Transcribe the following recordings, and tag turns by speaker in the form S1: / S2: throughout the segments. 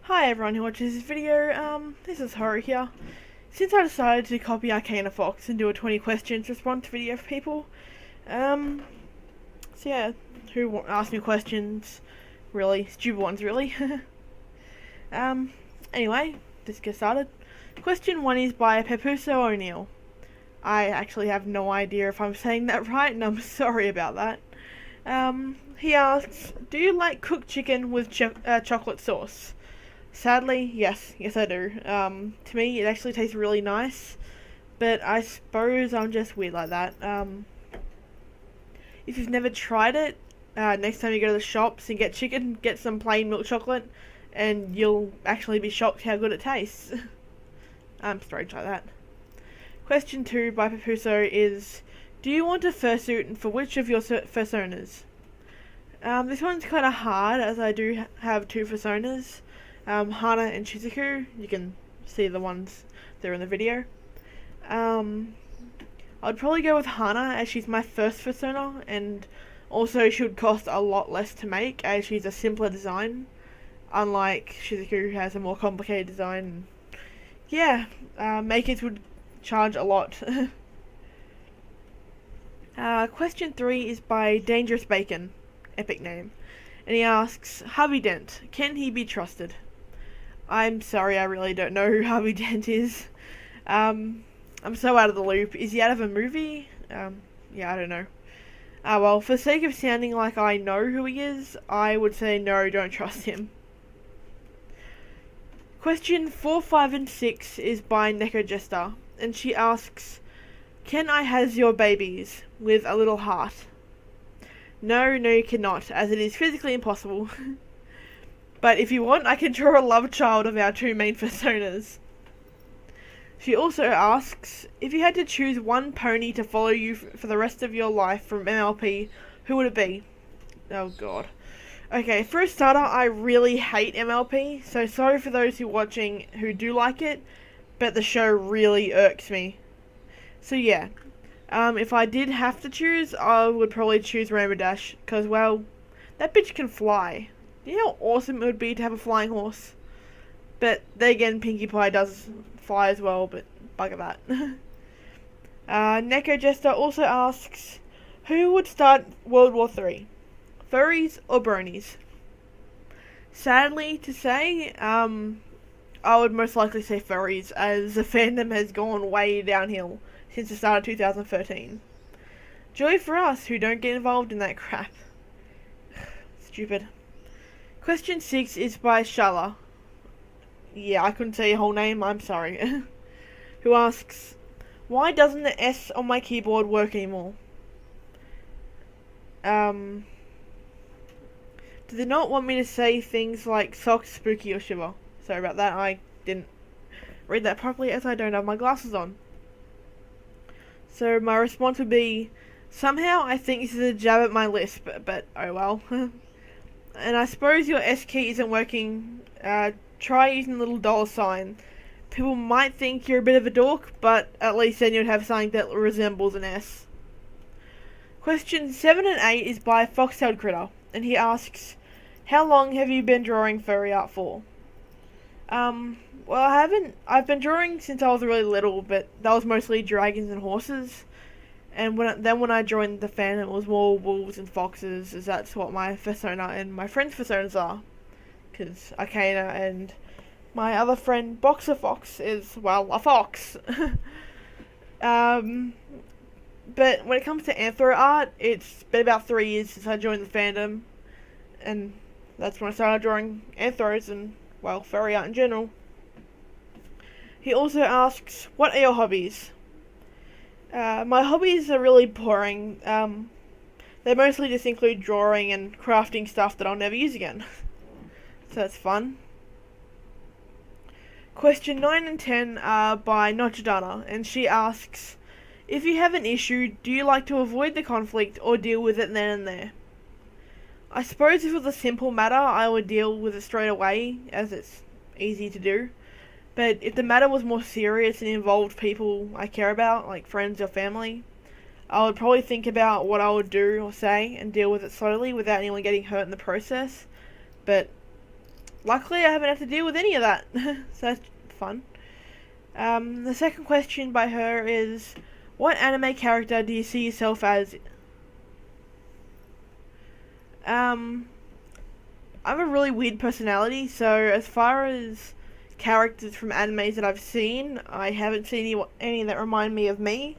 S1: Hi everyone who watches this video, this is Horo here. Since I decided to copy Arcana Fox and do a 20 questions response video for people, so yeah, who asked me questions, really, stupid ones really. Anyway, let's get started. Question 1 is by Pepuso O'Neill. I actually have no idea if I'm saying that right, and I'm sorry about that. He asks, do you like cooked chicken with chocolate sauce? Sadly, yes I do. To me, it actually tastes really nice, but I suppose I'm just weird like that. If you've never tried it, next time you go to the shops and get chicken, get some plain milk chocolate, and you'll actually be shocked how good it tastes. I'm strange like that. Question 2 by Papuso is, do you want a fursuit and for which of your personas? This one's kind of hard as I do have two personas. Hana and Shizuku, you can see the ones there in the video. I'd probably go with Hana as she's my first persona, and also she would cost a lot less to make as she's a simpler design, unlike Shizuku who has a more complicated design. Yeah, makers would charge a lot. Question 3 is by Dangerous Bacon, epic name, and he asks, Harvey Dent, can he be trusted? I'm sorry, I really don't know who Harvey Dent is. I'm so out of the loop. Is he out of a movie? Yeah, I don't know. Well, for the sake of sounding like I know who he is, I would say no, don't trust him. Question 4, 5, and 6 is by Neko Jester, and she asks, can I has your babies? With a little heart. No, you cannot, as it is physically impossible. But if you want, I can draw a love child of our two main personas. She also asks, if you had to choose one pony to follow you for the rest of your life from MLP, who would it be? Oh god. Okay, for a starter, I really hate MLP, so sorry for those who are watching who do like it, but the show really irks me. So yeah, if I did have to choose, I would probably choose Rainbow Dash, because, well, that bitch can fly. You know how awesome it would be to have a flying horse? But then again, Pinkie Pie does fly as well, but bugger that. Neko Jester also asks, who would start World War III? Furries or bronies? Sadly to say, I would most likely say furries, as the fandom has gone way downhill since the start of 2013. Joy for us who don't get involved in that crap. Stupid. Question 6 is by Shala. Yeah, I couldn't say your whole name, I'm sorry. Who asks, why doesn't the S on my keyboard work anymore? Do they not want me to say things like socks, spooky, or shiver? Sorry about that, I didn't read that properly as I don't have my glasses on. So my response would be, somehow I think this is a jab at my lisp, but oh well. And I suppose your S key isn't working, try using the little dollar sign. People might think you're a bit of a dork, but at least then you'd have something that resembles an S. Question 7 and 8 is by Foxtailed Critter, and he asks, how long have you been drawing furry art for? Well, I've been drawing since I was really little, but that was mostly dragons and horses. And when I joined the fandom, it was more wolves and foxes, as that's what my persona and my friends' personas are. Because Arcana and my other friend, Boxer Fox, is, well, a fox. But when it comes to anthro art, it's been about 3 years since I joined the fandom. And that's when I started drawing anthros and, well, furry art in general. He also asks, what are your hobbies? My hobbies are really boring. They mostly just include drawing and crafting stuff that I'll never use again. So that's fun. Question 9 and 10 are by Notchadana, and she asks, if you have an issue, do you like to avoid the conflict or deal with it then and there? I suppose if it was a simple matter, I would deal with it straight away, as it's easy to do. But if the matter was more serious and involved people I care about, like friends or family, I would probably think about what I would do or say and deal with it slowly without anyone getting hurt in the process. But luckily I haven't had to deal with any of that. So that's fun. The second question by her is, what anime character do you see yourself as? I have a really weird personality, so as far as characters from animes that I've seen, I haven't seen any that remind me of me.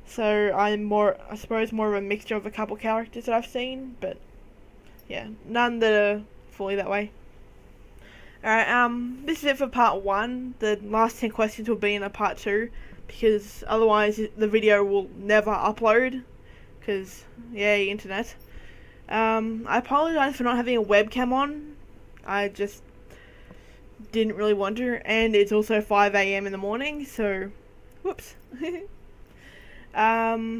S1: So I'm more, I suppose, more of a mixture of a couple characters that I've seen, but yeah, none that are fully that way. Alright, this is it for part 1. The last 10 questions will be in a part 2, because otherwise the video will never upload, because, yay, internet. I apologise for not having a webcam on. I just didn't really want to, and it's also 5 AM in the morning, so whoops. I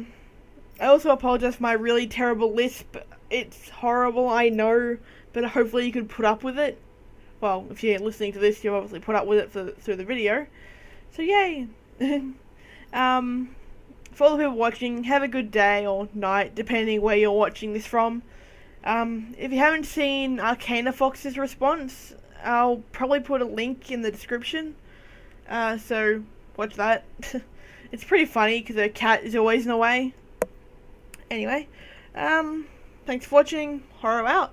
S1: also apologise for my really terrible lisp. It's horrible, I know, but hopefully you could put up with it. Well, if you're listening to this, you'll obviously put up with it through the video. So yay! For all the people watching, have a good day or night, depending where you're watching this from. If you haven't seen Arcana Fox's response, I'll probably put a link in the description. So watch that. It's pretty funny because her cat is always in the way. Anyway, thanks for watching. Horo out.